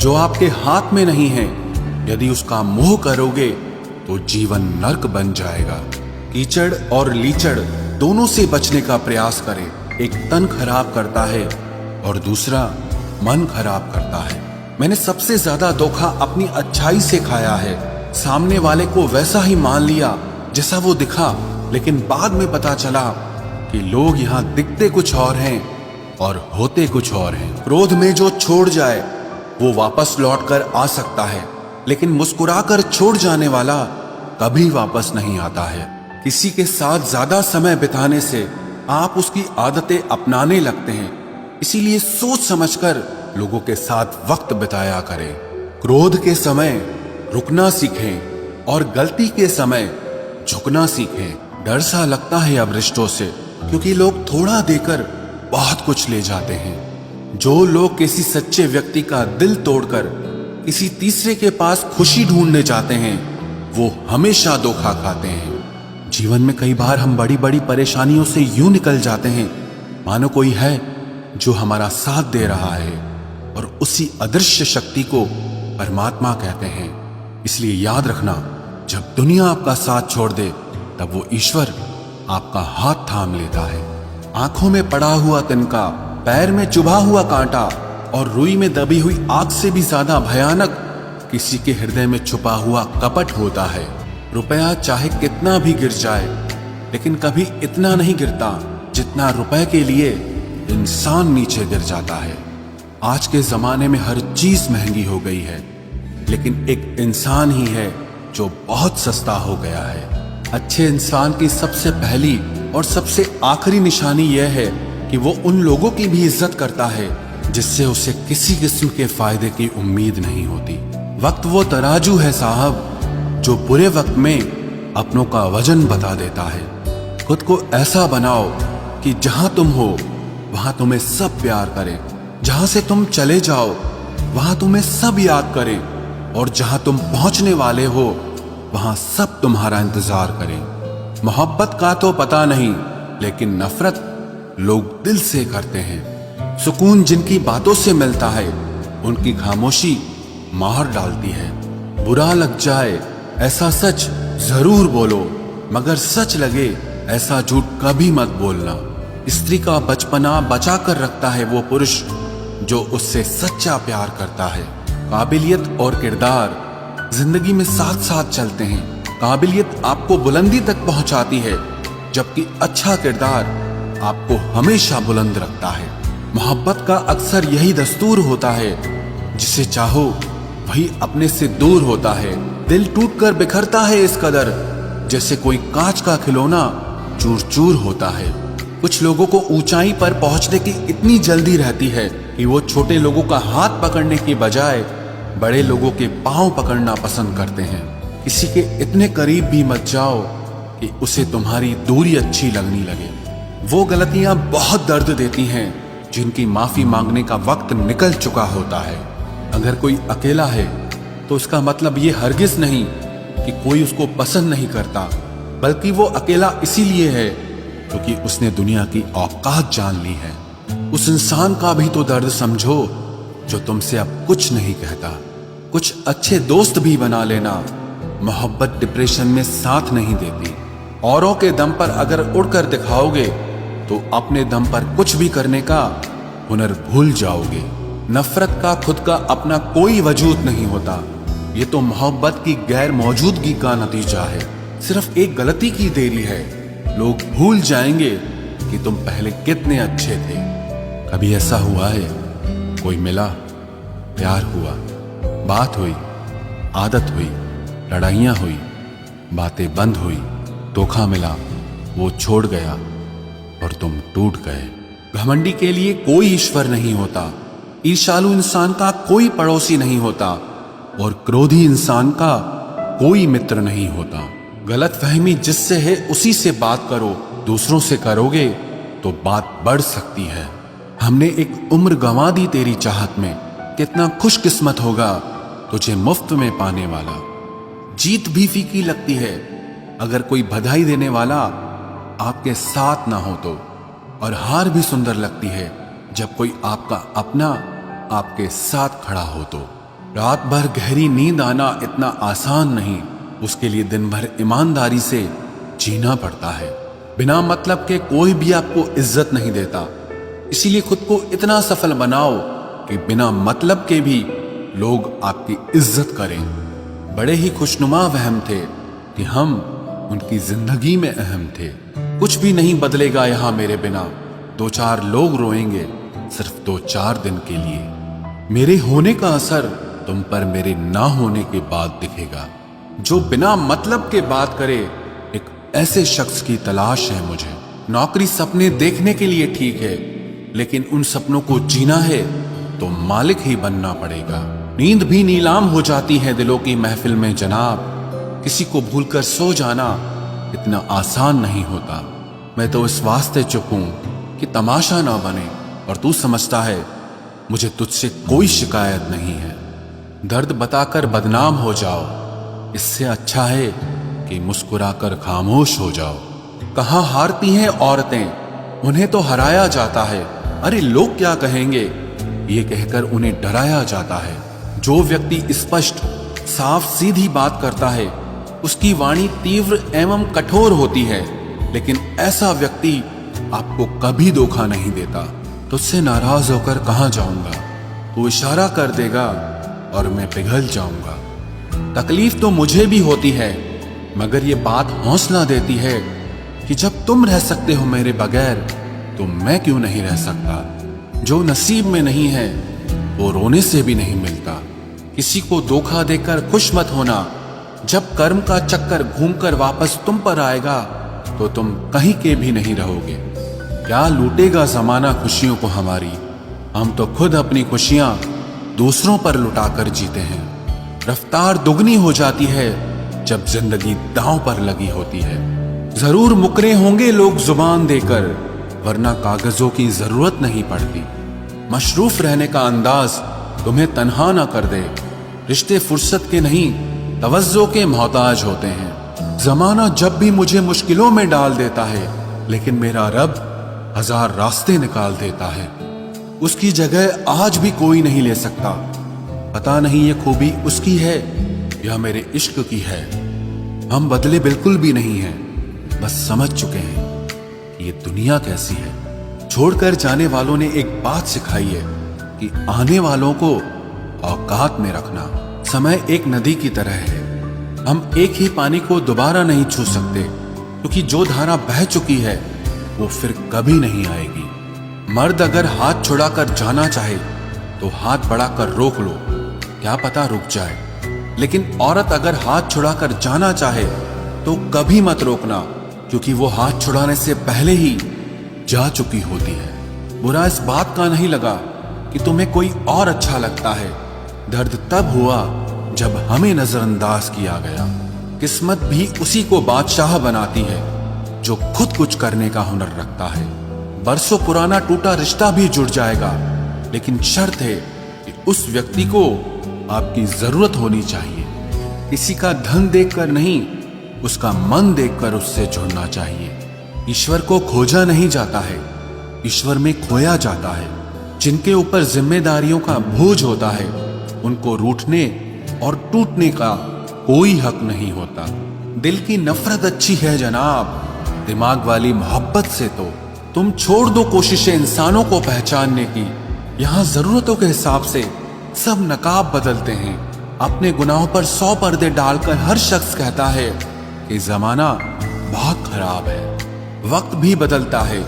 जो आपके हाथ में नहीं है, यदि उसका मोह करोगे तो जीवन नर्क बन जाएगा। कीचड़ और लीचड़ दोनों से बचने का प्रयास करें। एक तन खराब करता है और दूसरा मन खराब करता है। मैंने सबसे ज्यादा धोखा अपनी अच्छाई से खाया है। सामने वाले को वैसा ही मान लिया जैसा वो दिखा, लेकिन बाद में पता चला कि लोग यहाँ दिखते कुछ और हैं और होते कुछ और हैं। क्रोध में जो छोड़ जाए वो वापस लौट कर आ सकता है, लेकिन मुस्कुराकर छोड़ जाने वाला कभी वापस नहीं आता है। किसी के साथ ज्यादा समय बिताने से आप उसकी आदतें अपनाने लगते हैं, इसीलिए सोच समझकर लोगों के साथ वक्त बिताया करें। क्रोध के समय रुकना सीखें और गलती के समय झुकना सीखें। डर सा लगता है अब रिश्तों से, क्योंकि लोग थोड़ा देकर बहुत कुछ ले जाते हैं। जो लोग किसी सच्चे व्यक्ति का दिल तोड़कर किसी तीसरे के पास खुशी ढूंढने जाते हैं, वो हमेशा धोखा खाते हैं। जीवन में कई बार हम बड़ी बड़ी परेशानियों से यूं निकल जाते हैं मानो कोई है जो हमारा साथ दे रहा है, और उसी अदृश्य शक्ति को परमात्मा कहते हैं। इसलिए याद रखना, जब दुनिया आपका साथ छोड़ दे तब वो ईश्वर आपका हाथ थाम लेता है। आंखों में पड़ा हुआ तिनका, पैर में चुभा हुआ कांटा और रुई में दबी हुई आग से भी ज्यादा भयानक किसी के हृदय में छुपा हुआ कपट होता है। रुपया चाहे कितना भी गिर जाए, लेकिन कभी इतना नहीं गिरता जितना रुपए के लिए इंसान नीचे गिर जाता है। आज के जमाने में हर चीज महंगी हो गई है, लेकिन एक इंसान ही है जो बहुत सस्ता हो गया है। अच्छे इंसान की सबसे पहली और सबसे आखिरी निशानी यह है कि वो उन लोगों की भी इज्जत करता है जिससे उसे किसी किस्म के फायदे की उम्मीद नहीं होती। वक्त वो तराजू है साहब जो बुरे वक्त में अपनों का वजन बता देता है। खुद को ऐसा बनाओ कि जहां तुम हो वहां तुम्हें सब प्यार करें, जहां से तुम चले जाओ वहां तुम्हें सब याद करें, और जहां तुम पहुंचने वाले हो वहां सब तुम्हारा इंतजार करें। मोहब्बत का तो पता नहीं, लेकिन नफरत लोग दिल से करते हैं। सुकून जिनकी बातों से मिलता है उनकी खामोशी मार डालती है। बुरा लग जाए ऐसा सच जरूर बोलो, मगर सच लगे ऐसा झूठ कभी मत बोलना। स्त्री का बचपना बचा कर रखता है वो पुरुष जो उससे सच्चा प्यार करता है। काबिलियत और किरदार जिंदगी में साथ साथ चलते हैं। काबिलियत आपको बुलंदी तक पहुंचाती है, जबकि अच्छा किरदार आपको हमेशा बुलंद रखता है। मोहब्बत का अक्सर यही दस्तूर होता है, जिसे चाहो वही अपने से दूर होता है। दिल टूटकर बिखरता है इस कदर, जैसे कोई कांच का खिलौना चूर चूर होता है। कुछ लोगों को ऊंचाई पर पहुंचने की इतनी जल्दी रहती है कि वो छोटे लोगों का हाथ पकड़ने की बजाय बड़े लोगों के पांव पकड़ना पसंद करते हैं। किसी के इतने करीब भी मत जाओ कि उसे तुम्हारी दूरी अच्छी लगने लगे। वो गलतियां बहुत दर्द देती हैं जिनकी माफी मांगने का वक्त निकल चुका होता है। अगर कोई अकेला है तो उसका मतलब ये हरगिज नहीं कि कोई उसको पसंद नहीं करता, बल्कि वो अकेला इसीलिए है क्योंकि उसने दुनिया की औकात जान ली है। उस इंसान का भी तो दर्द समझो जो तुमसे अब कुछ नहीं कहता। कुछ अच्छे दोस्त भी बना लेना। मोहब्बत डिप्रेशन में साथ नहीं देती। औरों के दम पर अगर उड़कर दिखाओगे तो अपने दम पर कुछ भी करने का हुनर भूल जाओगे। नफरत का खुद का अपना कोई वजूद नहीं होता, ये तो मोहब्बत की गैर मौजूदगी का नतीजा है। सिर्फ एक गलती की देरी है, लोग भूल जाएंगे कि तुम पहले कितने अच्छे थे। कभी ऐसा हुआ है कोई मिला, प्यार हुआ, बात हुई, आदत हुई, लड़ाइयां हुई, बातें बंद हुई, धोखा मिला, वो छोड़ गया और तुम टूट गए। घमंडी के लिए कोई ईश्वर नहीं होता, ईर्ष्यालु इंसान का कोई पड़ोसी नहीं होता, और क्रोधी इंसान का कोई मित्र नहीं होता। गलत फहमी जिससे है उसी से बात करो, दूसरों से करोगे तो बात बढ़ सकती है। हमने एक उम्र गंवा दी तेरी चाहत में, कितना खुशकिस्मत होगा तुझे मुफ्त में पाने वाला। जीत भी फीकी लगती है अगर कोई बधाई देने वाला आपके साथ ना हो तो, और हार भी सुंदर लगती है जब कोई आपका अपना आपके साथ खड़ा हो तो। रात भर गहरी नींद आना इतना आसान नहीं, उसके लिए दिन भर ईमानदारी से जीना पड़ता है। बिना मतलब के कोई भी आपको इज्जत नहीं देता, इसीलिए खुद को इतना सफल बनाओ कि बिना मतलब के भी लोग आपकी इज्जत करें। बड़े ही खुशनुमा वहम थे कि हम उनकी जिंदगी में अहम थे। कुछ भी नहीं बदलेगा यहां मेरे बिना, 2-4 लोग रोएंगे सिर्फ 2-4 दिन के लिए। मेरे होने का असर तुम पर मेरे ना होने के बाद दिखेगा। जो बिना मतलब के बात करे, एक ऐसे शख्स की तलाश है मुझे। नौकरी सपने देखने के लिए ठीक है, लेकिन उन सपनों को जीना है तो मालिक ही बनना पड़ेगा। नींद भी नीलाम हो जाती है दिलों की महफिल में जनाब। किसी को भूलकर सो जाना इतना आसान नहीं होता। मैं तो इस वास्ते चुप हूं कि तमाशा ना बने, और तू समझता है मुझे तुझसे कोई शिकायत नहीं है। दर्द बताकर बदनाम हो जाओ, इससे अच्छा है कि मुस्कुराकर खामोश हो जाओ। कहां हारती हैं औरतें, उन्हें तो हराया जाता है। अरे लोग क्या कहेंगे, ये कहकर उन्हें डराया जाता है। जो व्यक्ति स्पष्ट साफ सीधी बात करता है, उसकी वाणी तीव्र एवं कठोर होती है, लेकिन ऐसा व्यक्ति आपको कभी धोखा नहीं देता। तुझसे नाराज होकर कहां जाऊंगा, तू इशारा कर देगा और मैं पिघल जाऊंगा। तकलीफ तो मुझे भी होती है, मगर ये बात हौसला देती है कि जब तुम रह सकते हो मेरे बगैर, तो मैं क्यों नहीं रह सकता। जो नसीब में नहीं है वो रोने से भी नहीं मिलता। किसी को धोखा देकर खुश मत होना। जब कर्म का चक्कर घूमकर वापस तुम पर आएगा, तो तुम कहीं के भी नहीं रहोगे। क्या लूटेगा जमाना खुशियों को हमारी, हम तो खुद अपनी खुशियां दूसरों पर लुटाकर जीते हैं। रफ्तार दुगनी हो जाती है जब जिंदगी दांव पर लगी होती है। जरूर मुकरे होंगे लोग जुबान देकर, वरना कागजों की जरूरत नहीं पड़ती। मशरूफ रहने का अंदाज तुम्हें तन्हा ना कर दे। रिश्ते फुर्सत के नहीं, तवज्जो के मोहताज होते हैं। जमाना जब भी मुझे मुश्किलों में डाल देता है, लेकिन मेरा रब 1000 रास्ते निकाल देता है। उसकी जगह आज भी कोई नहीं ले सकता। पता नहीं ये खूबी उसकी है या मेरे इश्क की है। हम बदले बिल्कुल भी नहीं हैं, बस समझ चुके हैं कि ये दुनिया कैसी है। छोड़कर जाने वालों ने एक बात सिखाई है कि आने वालों को औकात में रखना। समय एक नदी की तरह है, हम एक ही पानी को दोबारा नहीं छू सकते, क्योंकि जो धारा बह चुकी है वो फिर कभी नहीं आएगी। मर्द अगर हाथ छुड़ाकर जाना चाहे तो हाथ बढ़ाकर रोक लो, क्या पता रुक जाए। लेकिन औरत अगर हाथ छुड़ाकर जाना चाहे तो कभी मत रोकना, क्योंकि वो हाथ छुड़ाने से पहले ही जा चुकी होती है। बुरा इस बात का नहीं लगा कि तुम्हें कोई और अच्छा लगता है। दर्द तब हुआ जब हमें नजरअंदाज किया गया। किस्मत भी उसी को बादशाह बनाती है जो खुद कुछ करने का हुनर रखता है। बरसों पुराना टूटा रिश्ता भी जुड़ जाएगा, लेकिन शर्त है कि उस व्यक्ति को आपकी जरूरत होनी चाहिए। किसी का धन देखकर नहीं, उसका मन देखकर उससे जुड़ना चाहिए। ईश्वर को खोजा नहीं जाता है, ईश्वर में खोया जाता है। जिनके ऊपर जिम्मेदारियों का बोझ होता है, उनको रूठने और टूटने का कोई हक नहीं होता। दिल की नफरत अच्छी है जनाब, दिमाग वाली मोहब्बत से तो तुम छोड़ दो कोशिशें इंसानों को पहचानने की। यहाँ जरूरतों के हिसाब से सब नकाब बदलते हैं। अपने गुनाहों पर 100 पर्दे डालकर हर शख्स कहता है कि जमाना बहुत खराब है। वक्त भी बदलता है,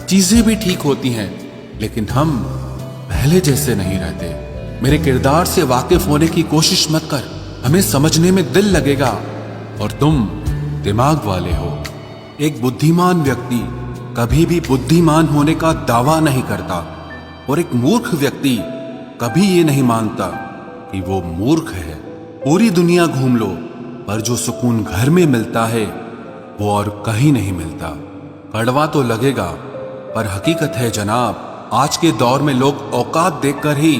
चीजें भी ठीक होती हैं, लेकिन हम पहले जैसे नहीं रहते। मेरे किरदार से वाकिफ होने की कोशिश मत कर, हमें समझने में दिल लगेगा और तुम दिमाग वाले हो। एक बुद्धिमान व्यक्ति कभी भी बुद्धिमान होने का दावा नहीं करता, और एक मूर्ख व्यक्ति कभी ये नहीं मानता कि वो मूर्ख है। पूरी दुनिया घूम लो, पर जो सुकून घर में मिलता है वो और कहीं नहीं मिलता। कड़वा तो लगेगा, पर हकीकत है जनाब। आज के दौर में लोग औकात देखकर ही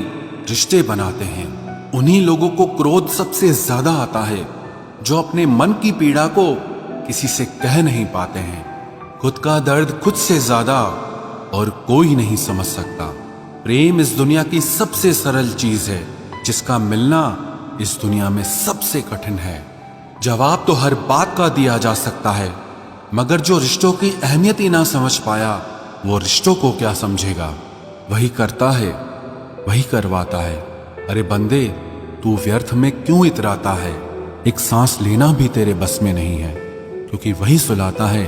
रिश्ते बनाते हैं। उन्हीं लोगों को क्रोध सबसे ज्यादा आता है जो अपने मन की पीड़ा को किसी से कह नहीं पाते हैं। खुद का दर्द खुद से ज्यादा और कोई नहीं समझ सकता। प्रेम इस दुनिया की सबसे सरल चीज है, जिसका मिलना इस दुनिया में सबसे कठिन है। जवाब तो हर बात का दिया जा सकता है, मगर जो रिश्तों की अहमियत ही ना समझ पाया वो रिश्तों को क्या समझेगा। वही करता है, वही करवाता है। अरे बंदे, तू व्यर्थ में क्यों इतराता है? एक सांस लेना भी तेरे बस में नहीं है, क्योंकि वही सुलाता है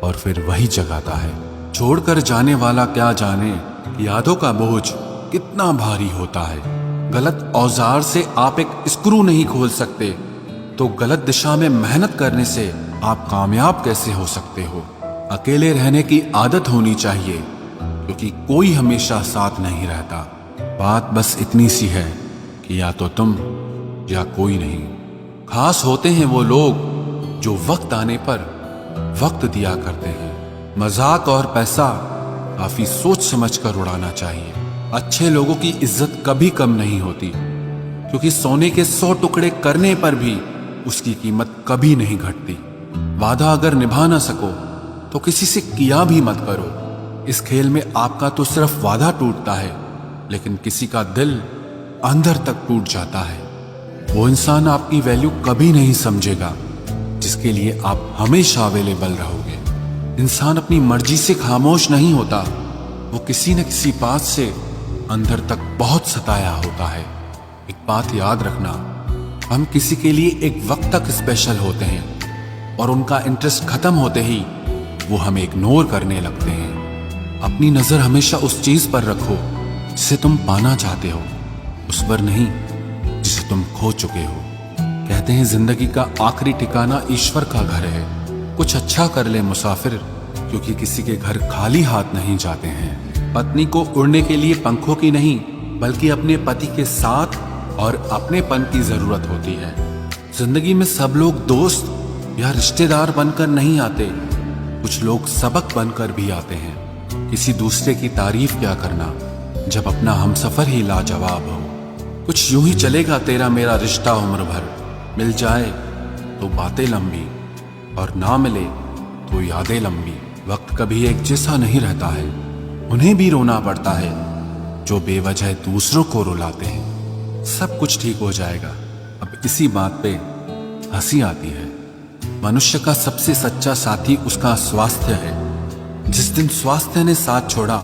और फिर वही जगाता है। छोड़कर जाने वाला क्या जाने यादों का बोझ कितना भारी होता है। गलत औजार से आप एक स्क्रू नहीं खोल सकते, तो गलत दिशा में मेहनत करने से आप कामयाब कैसे हो सकते हो? अकेले रहने की आदत होनी चाहिए, क्योंकि कोई हमेशा साथ नहीं रहता। बात बस इतनी सी है कि या तो तुम या कोई नहीं। खास होते हैं वो लोग जो वक्त आने पर वक्त दिया करते हैं। मजाक और पैसा काफी सोच समझ कर उड़ाना चाहिए। अच्छे लोगों की इज्जत कभी कम नहीं होती, क्योंकि सोने के 100 टुकड़े करने पर भी उसकी कीमत कभी नहीं घटती। वादा अगर निभा ना सको तो किसी से किया भी मत करो। इस खेल में आपका तो सिर्फ वादा टूटता है, लेकिन किसी का दिल अंदर तक टूट जाता है। वो इंसान आपकी वैल्यू कभी नहीं समझेगा जिसके लिए आप हमेशा अवेलेबल रहोगे। इंसान अपनी मर्जी से खामोश नहीं होता, वो किसी न किसी बात से अंदर तक बहुत सताया होता है। एक बात याद रखना, हम किसी के लिए एक वक्त तक स्पेशल होते हैं और उनका इंटरेस्ट खत्म होते ही वो हमें इग्नोर करने लगते हैं। अपनी नजर हमेशा उस चीज पर रखो जिसे तुम पाना चाहते हो, उस पर नहीं जिसे तुम खो चुके हो। कहते हैं जिंदगी का आखिरी ठिकाना ईश्वर का घर है। कुछ अच्छा कर ले मुसाफिर, क्योंकि किसी के घर खाली हाथ नहीं जाते हैं। पत्नी को उड़ने के लिए पंखों की नहीं, बल्कि अपने पति के साथ और अपनेपन की जरूरत होती है। जिंदगी में सब लोग दोस्त या रिश्तेदार बनकर नहीं आते, कुछ लोग सबक बनकर भी आते हैं। किसी दूसरे की तारीफ क्या करना जब अपना हमसफर ही लाजवाब हो। कुछ यूं ही चलेगा तेरा मेरा रिश्ता उम्र भर, मिल जाए तो बातें लंबी और ना मिले तो यादें लंबी। वक्त कभी एक जैसा नहीं रहता है, उन्हें भी रोना पड़ता है जो बेवजह दूसरों को रुलाते हैं। सब कुछ ठीक हो जाएगा। अब इसी बात पे हंसी आती है। मनुष्य का सबसे सच्चा साथी उसका स्वास्थ्य है। जिस दिन स्वास्थ्य ने साथ छोड़ा